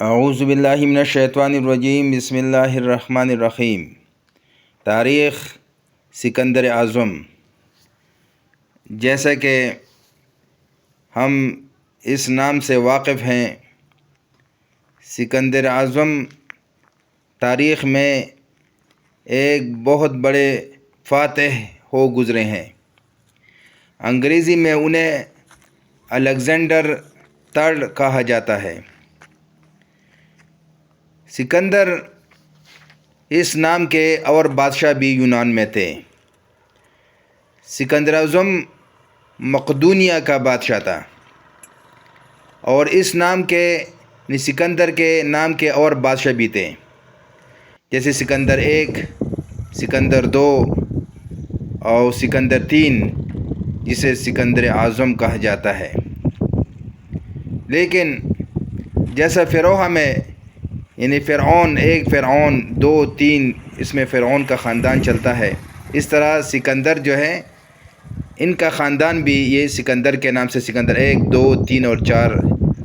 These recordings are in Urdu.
اعوذ باللہ من الشیطان الرجیم، بسم اللہ الرحمن الرحیم۔ تاریخ سکندر اعظم۔ جیسا کہ ہم اس نام سے واقف ہیں، سکندر اعظم تاریخ میں ایک بہت بڑے فاتح ہو گزرے ہیں۔ انگریزی میں انہیں الیگزینڈر تھرڈ کہا جاتا ہے۔ سکندر اس نام کے اور بادشاہ بھی یونان میں تھے۔ سکندر اعظم مقدونیہ کا بادشاہ تھا، اور اس نام کے سکندر کے نام کے اور بادشاہ بھی تھے، جیسے سکندر ایک، سکندر دو اور سکندر تین، جسے سکندر اعظم کہا جاتا ہے۔ لیکن جیسا فروہ میں فرعون ایک، فرعون دو، تین، اس میں فرعون کا خاندان چلتا ہے، اس طرح سکندر جو ہے ان کا خاندان بھی یہ سکندر کے نام سے سکندر ایک، دو، تین اور چار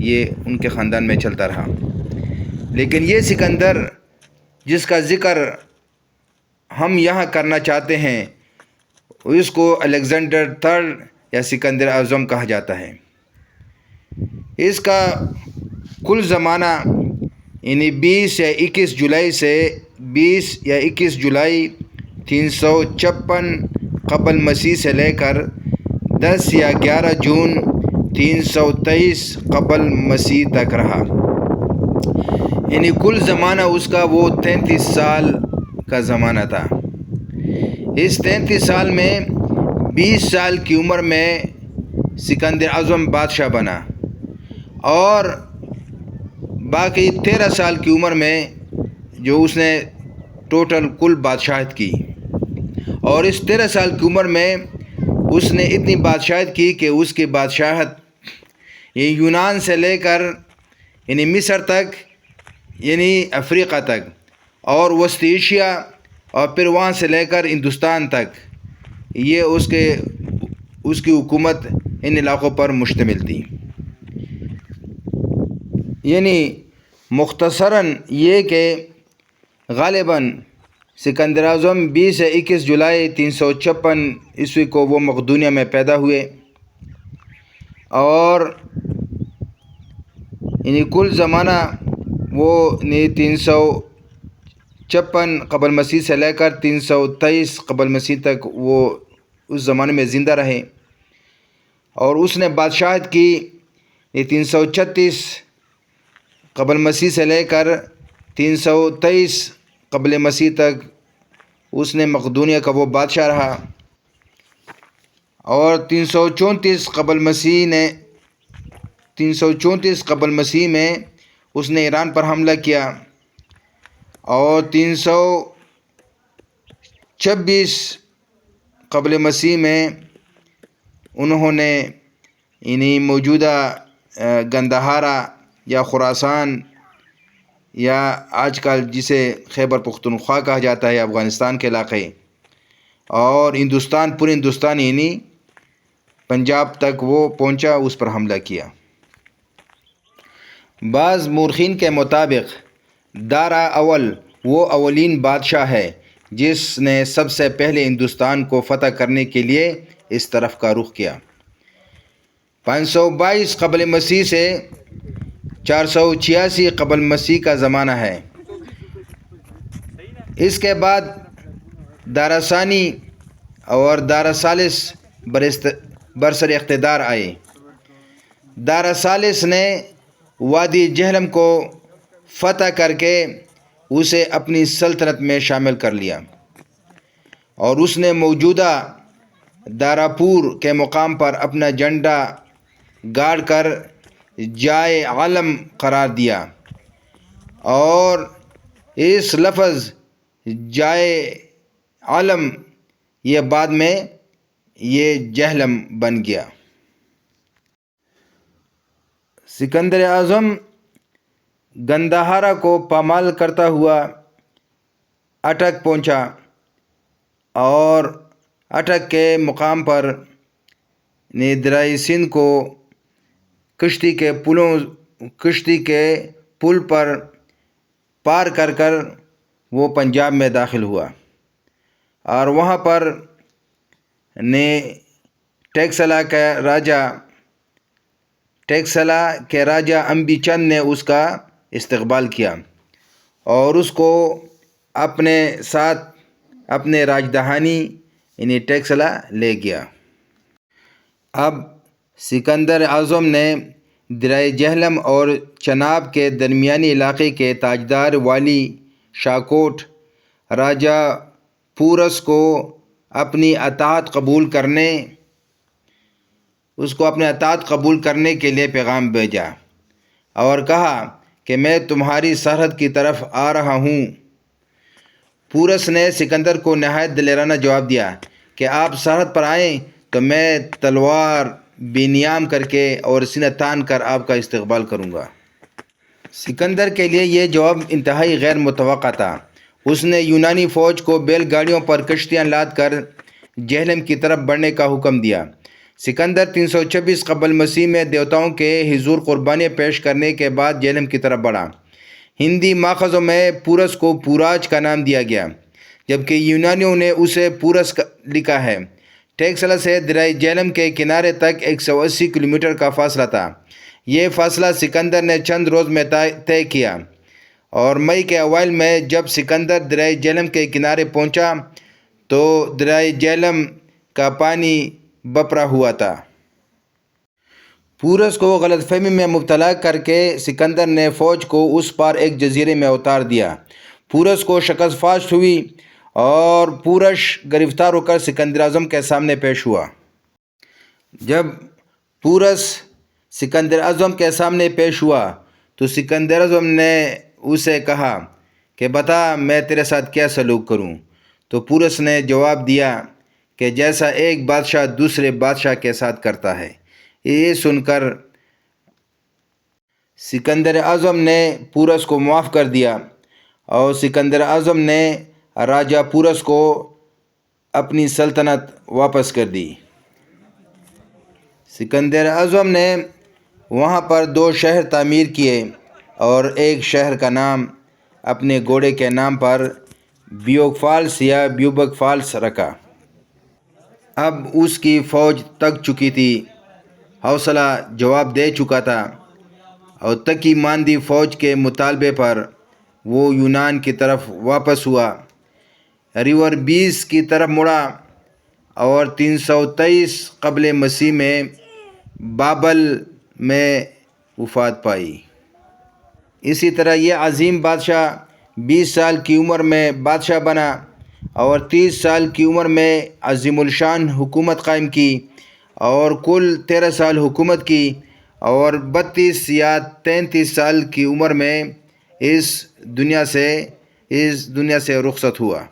یہ ان کے خاندان میں چلتا رہا۔ لیکن یہ سکندر جس کا ذکر ہم یہاں کرنا چاہتے ہیں، اس کو الیگزینڈر تھرڈ یا سکندر اعظم کہا جاتا ہے۔ اس کا کل زمانہ 20 یا 21 جولائی سے 20 یا 21 جولائی 356 قبل مسیح سے لے کر 10 یا 11 جون 323 قبل مسیح تک رہا۔ کل زمانہ اس کا وہ 33 سال کا زمانہ تھا۔ اس 33 سال میں 20 سال کی عمر میں سکندر اعظم بادشاہ بنا، اور باقی 13 سال کی عمر میں جو اس نے ٹوٹل کل بادشاہت کی، اور اس 13 سال کی عمر میں اس نے اتنی بادشاہت کی کہ اس کی بادشاہت یونان سے لے کر مصر تک، افریقہ تک، اور وسط ایشیا، اور پھر وہاں سے لے کر ہندوستان تک، یہ اس کی حکومت ان علاقوں پر مشتمل تھی۔ مختصراً یہ کہ غالباً سکندر اعظم 20 یا 21 جولائی 356 عیسوی کو وہ مقدونیہ میں پیدا ہوئے، اور کل زمانہ وہ 356 قبل مسیح سے لے کر 323 قبل مسیح تک وہ اس زمانے میں زندہ رہے، اور اس نے بادشاہت کی 336 قبل مسیح سے لے کر 323 قبل مسیح تک اس نے مقدونیہ کا وہ بادشاہ رہا، اور 334 قبل مسیح میں اس نے ایران پر حملہ کیا، اور 326 قبل مسیح میں انہوں نے موجودہ گندہارا یا خراسان، یا آج کل جسے خیبر پختونخوا کہا جاتا ہے، افغانستان کے علاقے، اور پورے ہندوستان پنجاب تک وہ پہنچا، اس پر حملہ کیا۔ بعض مورخین کے مطابق دارا اول وہ اولین بادشاہ ہے جس نے سب سے پہلے ہندوستان کو فتح کرنے کے لیے اس طرف کا رخ کیا۔ 522 قبل مسیح سے 486 قبل مسیح کا زمانہ ہے۔ اس کے بعد دارا ثانی اور دارا ثالث برسر اقتدار آئے۔ دارا ثالث نے وادی جہلم کو فتح کر کے اسے اپنی سلطنت میں شامل کر لیا، اور اس نے موجودہ داراپور کے مقام پر اپنا جھنڈا گاڑ کر جائے عالم قرار دیا، اور اس لفظ جائے عالم یہ بعد میں یہ جہلم بن گیا۔ سکندر اعظم گندہارا کو پامال کرتا ہوا اٹک پہنچا، اور اٹک کے مقام پر دریائے سندھ کو کشتی کے پل پر پار کر کر وہ پنجاب میں داخل ہوا اور وہاں پر نے ٹیکسلا کے راجہ امبی چند نے اس کا استقبال کیا اور اس کو اپنے ساتھ اپنے راجدھانی یعنی ٹیکسلا لے گیا۔ اب سکندر اعظم نے دریائے جہلم اور چناب کے درمیانی علاقے کے تاجدار والی شاکوٹ راجہ پورس کو اپنی اطاعت قبول کرنے کے لیے پیغام بھیجا اور کہا کہ میں تمہاری سرحد کی طرف آ رہا ہوں۔ پورس نے سکندر کو نہایت دلیرانہ جواب دیا کہ آپ سرحد پر آئیں تو میں تلوار بے نیام کر کے اور سینہ تان کر آپ کا استقبال کروں گا۔ سکندر کے لیے یہ جواب انتہائی غیر متوقع تھا۔ اس نے یونانی فوج کو بیل گاڑیوں پر کشتیاں لاد کر جہلم کی طرف بڑھنے کا حکم دیا۔ سکندر 326 قبل مسیح میں دیوتاؤں کے حضور قربانیاں پیش کرنے کے بعد جہلم کی طرف بڑھا۔ ہندی ماخذوں میں پورس کو پوراج کا نام دیا گیا جبکہ یونانیوں نے اسے پورس لکھا ہے۔ ٹیکسلا سے دریائے جہلم کے کنارے تک 180 کلومیٹر کا فاصلہ تھا۔ یہ فاصلہ سکندر نے چند روز میں طے کیا اور مئی کے اوائل میں جب سکندر دریائے جہلم کے کنارے پہنچا تو دریائے جہلم کا پانی بپرا ہوا تھا۔ پورس کو غلط فہمی میں مبتلا کر کے سکندر نے فوج کو اس پار ایک جزیرے میں اتار دیا۔ پورس کو شکست فاشت ہوئی اور پورش گرفتار ہو کر سکندر اعظم کے سامنے پیش ہوا۔ جب پورس سکندر اعظم کے سامنے پیش ہوا تو سکندر اعظم نے اسے کہا کہ بتا میں تیرے ساتھ کیا سلوک کروں؟ تو پورس نے جواب دیا کہ جیسا ایک بادشاہ دوسرے بادشاہ کے ساتھ کرتا ہے۔ یہ سن کر سکندر اعظم نے پورس کو معاف کر دیا اور سکندر اعظم نے راجہ پورس کو اپنی سلطنت واپس کر دی۔ سکندر اعظم نے وہاں پر 2 شہر تعمیر کیے اور ایک شہر کا نام اپنے گھوڑے کے نام پر بیوگ یا بیوبک فالس رکھا۔ اب اس کی فوج تک چکی تھی، حوصلہ جواب دے چکا تھا اور تکی ماندی فوج کے مطالبے پر وہ یونان کی طرف واپس ہوا، ریور 20 کی طرف مڑا اور 323 قبل مسیح میں بابل میں وفات پائی۔ اسی طرح یہ عظیم بادشاہ 20 سال کی عمر میں بادشاہ بنا اور 30 سال کی عمر میں عظیم الشان حکومت قائم کی اور کل 13 سال حکومت کی اور 32 یا 33 سال کی عمر میں اس دنیا سے رخصت ہوا۔